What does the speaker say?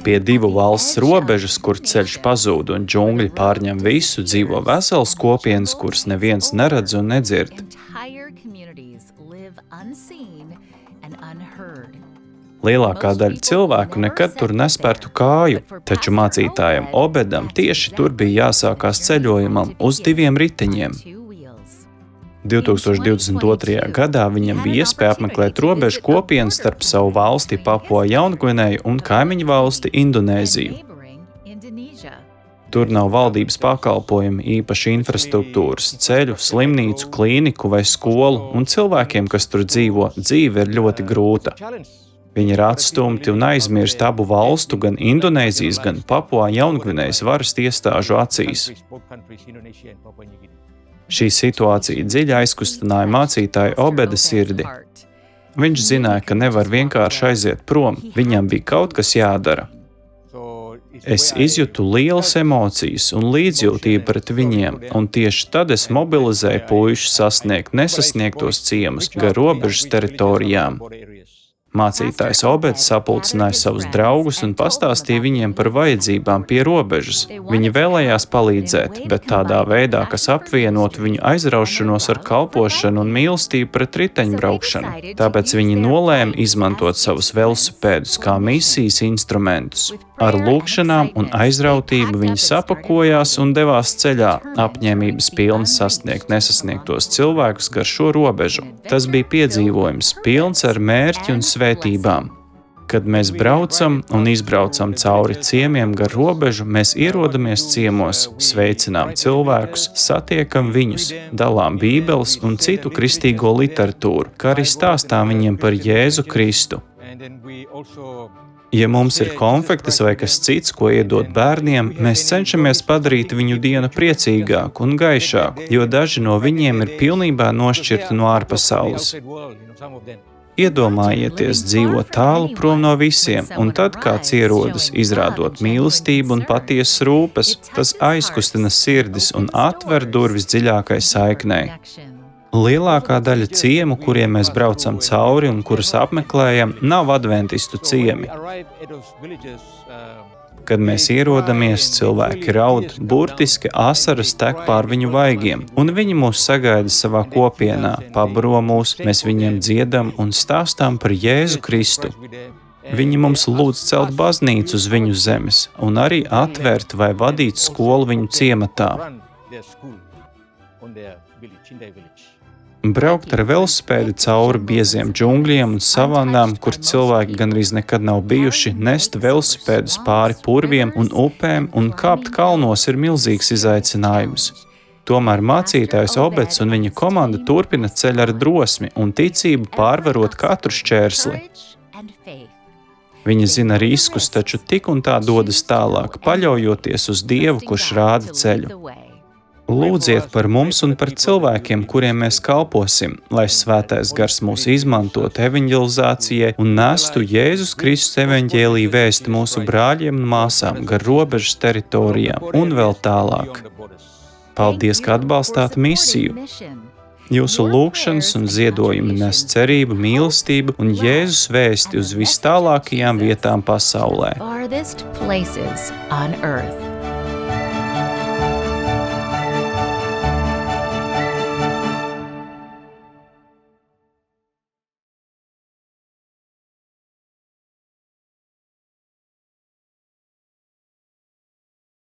Pie divu valsts robežas, kur ceļš pazūd un džungļi pārņem visu, dzīvo vesels kopienas, kuras neviens neredz un nedzird. Lielākā daļa cilvēku nekad tur nespērtu kāju, taču mācītājam Obedam tieši tur bija jāsākās ceļojumam uz 2 riteņiem. 2022. gadā viņam bija iespēja apmeklēt robežu kopienu starp savu valsti Papua Jaungvineju un kaimiņu valsti Indonēziju. Tur nav valdības pakalpojumi, īpaši infrastruktūras, ceļu, slimnīcu, klīniku vai skolu, un cilvēkiem, kas tur dzīvo, dzīve ir ļoti grūta. Viņi ir atstumti un aizmirst abu valstu, gan Indonēzijas, gan Papua Jaungvinejas varas iestāžu acīs. Šī situācija dziļi aizkustināja mācītāju Obeda sirdi. Viņš zināja, ka nevar vienkārši aiziet prom, viņam bija kaut kas jādara. Es izjūtu lielas emocijas un līdzjūtību pret viņiem, un tieši tad es mobilizēju puišus sasniegt nesasniegtos ciemus gar robežas teritorijām. Mācītājs Obeds sapulcināja savus draugus un pastāstīja viņiem par vajadzībām pie robežas. Viņi vēlējās palīdzēt, bet tādā veidā, kas apvienotu viņu aizraušanos ar kalpošanu un mīlestību pret riteņbraukšanu. Tāpēc viņi nolēma izmantot savus velosipēdus kā misijas instrumentus. Ar lūgšanām un aizrautību viņi sapakojās un devās ceļā, apņēmības pilni sasniegt nesasniegtos cilvēkus gar šo robežu. Tas bija piedzīvojums, pilns ar mērķi un svētībām. Kad mēs braucam un izbraucam cauri ciemiem gar robežu, mēs ierodamies ciemos, sveicinām cilvēkus, satiekam viņus, dalām bībeles un citu kristīgo literatūru, kā arī stāstām viņiem par Jēzu Kristu. Ja mums ir konfektes vai kas cits, ko iedot bērniem, mēs cenšamies padarīt viņu dienu priecīgāku un gaišāku, jo daži no viņiem ir pilnībā nošķirti no ārpasaules. Iedomājieties dzīvot tālu prom no visiem, un tad kāds ierodas, izrādot mīlestību un patiesas rūpes, tas aizkustina sirdis un atver durvis dziļākai saiknei. Lielākā daļa ciemu, kuriem mēs braucam cauri un kurus apmeklējam, nav adventistu ciemi. Kad mēs ierodamies, cilvēki raud, burtiski asaras tek pār viņu vaigiem, un viņi mūs sagaida savā kopienā, pabaro mūs, mēs viņiem dziedam un stāstām par Jēzu Kristu. Viņi mums lūdz celt baznīcu uz viņu zemes un arī atvērt vai vadīt skolu viņu ciematā. Braukt ar velosipēdu cauri bieziem džungļiem un savannām, kur cilvēki gandrīz nekad nav bijuši, nest velosipēdus pāri purviem un upēm un kāpt kalnos ir milzīgs izaicinājums. Tomēr mācītājs Obeds un viņa komanda turpina ceļu ar drosmi un ticību pārvarot katru šķērsli. Viņi zina riskus, taču tik un tā dodas tālāk, paļaujoties uz Dievu, kurš rāda ceļu. Lūdziet par mums un par cilvēkiem, kuriem mēs kalposim, lai svētais gars mūs izmantot evanģelizācijai un nestu Jēzus Kristus evanģēliju vēsti mūsu brāļiem un māsām gar robežas teritorijām un vēl tālāk. Paldies, ka atbalstāt misiju! Jūsu lūgšanas un ziedojumi nes cerību, mīlestību un Jēzus vēsti uz vis tālākajām vietām pasaulē.